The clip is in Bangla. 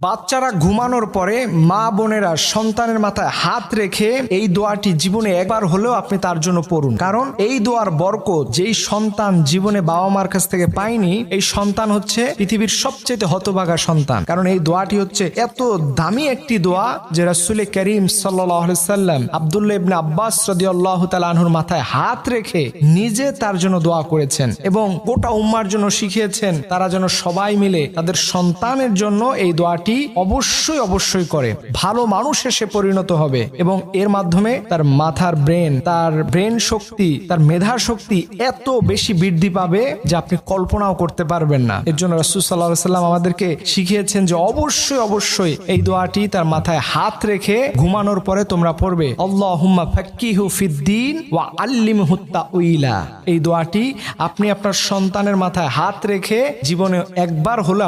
বাচ্চারা ঘুমানোর পরে মা বোনেরা সন্তানের মাথায় হাত রেখে এই দোয়াটি জীবনে একবার হলেও আপনি তার জন্য পড়ুন। কারণ এই দোয়ার বরকত যেই সন্তান জীবনে বাবা মার কাছ থেকে পায়নি, এই সন্তান হচ্ছে পৃথিবীর সবচেয়ে হতভাগা সন্তান। কারণ এই দোয়াটি হচ্ছে এত দামি একটি দোয়া যে রাসূল করিম সাল্লাল্লাহু আলাইহি সাল্লাম আব্দুল্লাহ ইবনে আব্বাস রাদিয়াল্লাহু তাআলা আনহুর মাথায় হাত রেখে নিজে তার জন্য দোয়া করেছেন এবং গোটা উম্মার জন্য শিখিয়েছেন তারা যেন সবাই মিলে তাদের সন্তানের জন্য এই দোয়াটি অবশ্যই করে। ভালো মানুষে সে পরিণত হবে এবং এর মাধ্যমে তার মাথার ব্রেন শক্তি, তার মেধা শক্তি এত বেশি বৃদ্ধি পাবে যে আপনি কল্পনাও করতে পারবেন না। এর জন্য রাসূল সাল্লাল্লাহু আলাইহি সাল্লাম আমাদেরকে শিখিয়েছেন যে অবশ্যই এই দোয়াটি তার মাথায় হাত রেখে ঘুমানোর পরে তোমরা পড়বে, আল্লাহুম্মা ফাক্কিহু ফিদ্দীন ওয়া আল্লিমহু তাউইলা। এই দোয়াটি আপনি আপনার সন্তানের মাথায় হাত রেখে জীবনে একবার হলো